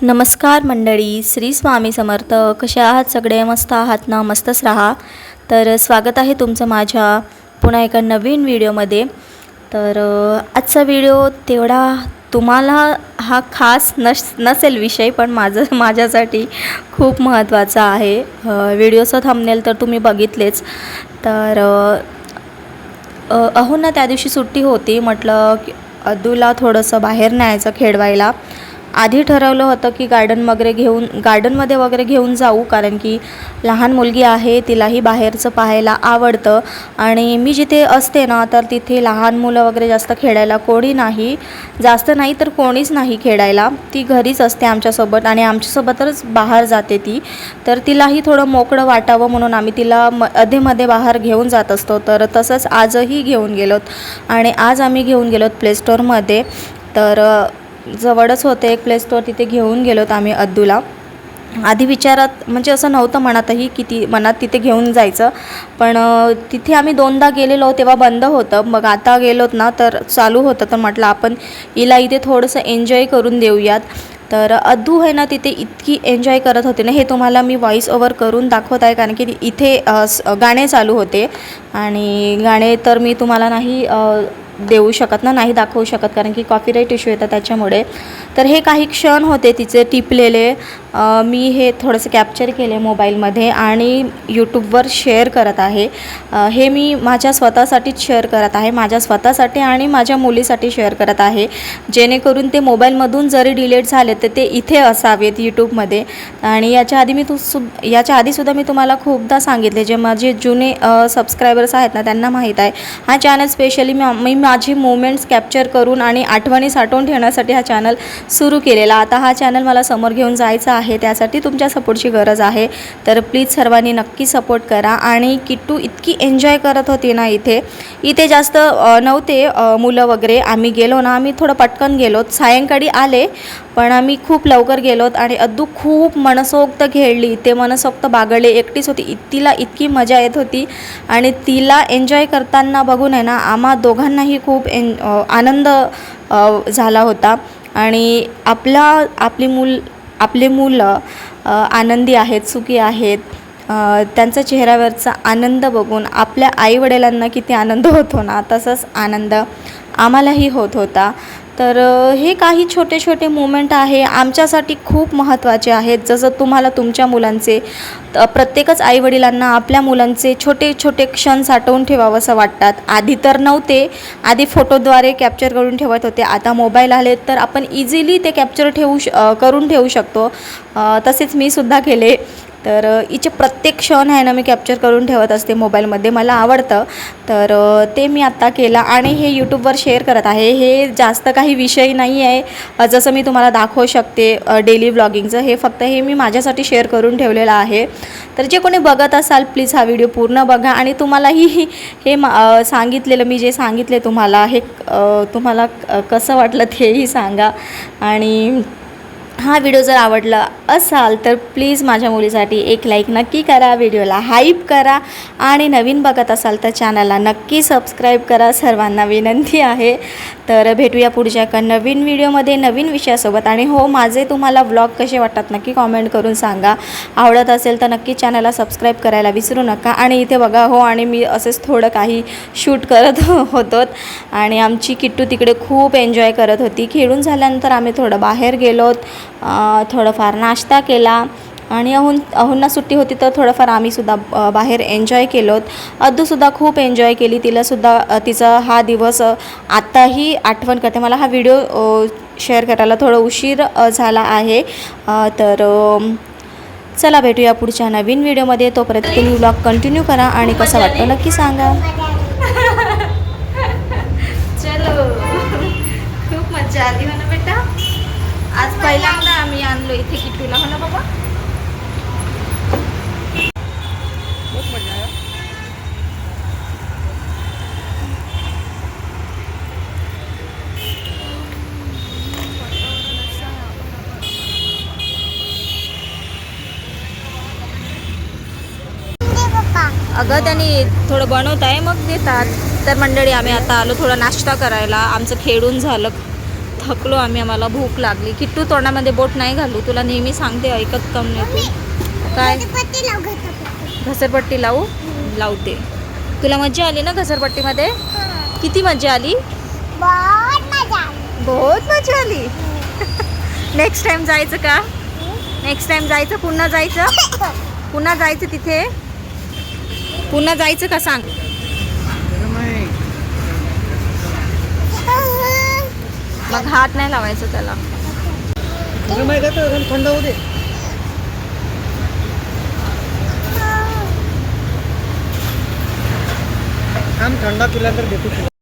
नमस्कार मंडळी, श्री स्वामी समर्थ. कसे आहात सगळे? मस्त आहात ना? मस्तच राहा. तर स्वागत आहे तुमचं माझ्या पुन्हा एका नवीन व्हिडिओमध्ये. तर आजचा व्हिडिओ तेवढा तुम्हाला हा खास नसेल विषय, पण माझ्यासाठी खूप महत्त्वाचा आहे. व्हिडिओचं थंबनेल तर तुम्ही बघितलेच. तर ना त्या दिवशी सुट्टी होती. म्हटलं की अद्दूला थोडंसं बाहेर न्यायचं खेळवायला. आधी ठरवलं होतं की गार्डनमध्ये वगैरे घेऊन जाऊ, कारण की लहान मुलगी आहे, तिलाही बाहेरचं पाहायला आवडतं. आणि मी जिथे असते ना, तर तिथे लहान मुलं वगैरे जास्त खेळायला कोणी नाही, जास्त नाही तर कोणीच नाही खेळायला. ती घरीच असते आमच्यासोबत आणि आमच्यासोबतच बाहेर जाते ती. तर तिलाही थोडं मोकळं वाटावं म्हणून आम्ही तिला अधेमध्ये बाहेर घेऊन जात असतो. तर तसंच आजही घेऊन गेलोत आणि आज आम्ही घेऊन गेलोत प्ले स्टोअरमध्ये. तर जवळच होते एक प्ले स्टोअर, तिथे घेऊन गेलोत आम्ही अद्दूला. आधी विचारात म्हणजे असं नव्हतं मनातही की मनात तिथे घेऊन जायचं, पण तिथे आम्ही दोनदा गेलेलो तेव्हा बंद होतं. मग आता गेलोत ना तर चालू होतं. तर म्हटलं आपण हिला इथे थोडंसं एन्जॉय करून देऊयात. तर अद्दू आहे ना, तिथे इतकी एन्जॉय करत होते ना, हे तुम्हाला मी व्हॉइस ओव्हर करून दाखवत आहे, कारण की इथे गाणे चालू होते आणि गाणे तर मी तुम्हाला नाही दाखवू शकत, कारण की कॉपीराईट इश्यू येतात त्याच्यामुळे. तर हे काही क्षण होते तिचे टिपलेले, मी हे थोडंसं कॅप्चर केले मोबाईलमध्ये आणि यूट्यूबवर शेअर करत आहे. हे मी माझ्या स्वतःसाठीच शेअर करत आहे, माझ्या स्वतःसाठी आणि माझ्या मुलीसाठी शेअर करत आहे, जेणेकरून ते मोबाईलमधून जरी डिलीट झाले तर ते इथे असावेत यूट्यूबमध्ये. आणि याच्या आधीसुद्धा मी तुम्हाला खूपदा सांगितले, जे माझे जुने सबस्क्रायबर्स आहेत ना त्यांना माहीत आहे, हा चॅनल स्पेशली मी माझी मोमेंट्स कॅप्चर करून आणि आठवणी साठवून ठेवण्यासाठी हा चॅनल सुरू केलेला. आता हा चॅनल मला समोर घेऊन जायचा आहे, त्यासाठी तुमच्या सपोर्टची गरज आहे. तर प्लीज सर्वांनी नक्की सपोर्ट करा. आणि किट्टू इतकी एन्जॉय करत होती ना, इथे जास्त नव्हते मुलं वगैरे. आम्ही गेलो ना, आम्ही थोडं पटकन गेलोत, सायंकाळी आले, पण आम्ही खूप लवकर गेलोत. आणि अद्दू खूप मनसोक्त खेळली, ते मनसोक्त बागडले, एकटीच होती. तिला इतकी मजा येत होती आणि तिला एन्जॉय करताना बघून आहे ना, आम्हा दोघांनाही खूप आनंद झाला होता. आणि आपले मुलं आनंदी आहेत, सुखी आहेत. त्यांचा चेहऱ्यावरचा आनंद बघून आपल्या आईवडिलांना किती आनंद होतो ना, तसाच आनंद आम्हालाही होत होता. तर हे काही छोटे छोटे मोमेंट आहे, आमच्यासाठी खूप महत्त्वाचे आहेत. जसं तुम्हाला तुमच्या मुलांचे, प्रत्येकच आईवडिलांना आपल्या मुलांचे छोटे छोटे क्षण साठवून ठेवावंसं वाटतात. आधी तर नव्हते, आधी फोटोद्वारे कॅप्चर करून ठेवत होते. आता मोबाईल आले तर आपण इझिली ते कॅप्चर करून ठेवू शकतो. तसेच मी सुद्धा केले. तर हिचे प्रत्येक क्षण आहे ना, मी कॅप्चर करून ठेवत असते मोबाईलमध्ये, मला आवडतं. तर ते मी आत्ता केलं आणि हे यूट्यूबवर शेअर करत आहे. हे जास्त काही विषय नाही आहे, जसं मी तुम्हाला दाखवू शकते डेली व्लॉगिंगचं. हे फक्त मी माझ्यासाठी शेअर करून ठेवलेलं आहे. तर जे कोणी बघत असाल, प्लीज हा व्हिडिओ पूर्ण बघा. आणि तुम्हालाही हे सांगितलेलं, मी जे सांगितले तुम्हाला, हे तुम्हाला कसं वाटलं तेही सांगा. आणि हा व्हिडिओ जर आवडला असाल तर प्लीज माझ्या मुलीसाठी एक लाईक नक्की करा, व्हिडिओला हाईप करा. आणि नवीन बघत असाल तर चॅनलला नक्की सबस्क्राईब करा, सर्वांना विनंती आहे. तर भेटूया पुढच्या एका नवीन व्हिडिओमध्ये नवीन विषयासोबत. आणि हो, माझे तुम्हाला व्लॉग कसे वाटतात नक्की कॉमेंट करून सांगा. आवडत असेल तर नक्की चॅनलला सबस्क्राईब करायला विसरू नका. आणि इथे बघा, हो, आणि मी असेच थोडं काही शूट करत होतो आणि आमची किट्टू तिकडे खूप एन्जॉय करत होती. खेळून झाल्यानंतर आम्ही थोडं बाहेर गेलोत, थोडंफार नाश्ता केला आणि अहुंना सुट्टी होती तर थोडंफार आम्हीसुद्धा बाहेर एन्जॉय केलोत. अद्दूसुद्धा खूप एन्जॉय केली, तिलासुद्धा तिचा हा दिवस आत्ताही आठवण करते. मला हा व्हिडिओ शेअर करायला थोडं उशीर झाला आहे. तर चला भेटूया पुढच्या नवीन व्हिडिओमध्ये. तोपर्यंत तुम्ही व्लॉग कंटिन्यू करा आणि कसं वाटतं नक्की सांगा. चलो, खूप मजा आली हो ना बेटा. आज पहिल्यांदा आम्ही आणलो इथे किट्टूला, हो ना बाबा. खूप मजा आहे. अगं त्यांनी थोडं बनवत आहे, मग देतात. तर मंडळी, आम्ही आता आलो थोडा नाश्ता करायला. आमचं खेळून झालं, थकलो आम्ही, आम्हाला भूक लागली. किट्टू तोंडामध्ये बोट नाही घालू, तुला नेहमी सांगते, ऐकत कम नाही तू. काय घसरपट्टी लावू? लावते. तुला मज्जा आली ना घसरपट्टीमध्ये? किती मज्जा आली? बहुत मजा आली. नेक्स्ट टाइम जायचं का? नेक्स्ट टाइम जायचं? पुन्हा जायचं? पुन्हा जायचं तिथे? पुन्हा जायचं का सांग? मग हात नाही लावायचं त्याला. थंड होऊ दे. थंडा पिला तर देतो.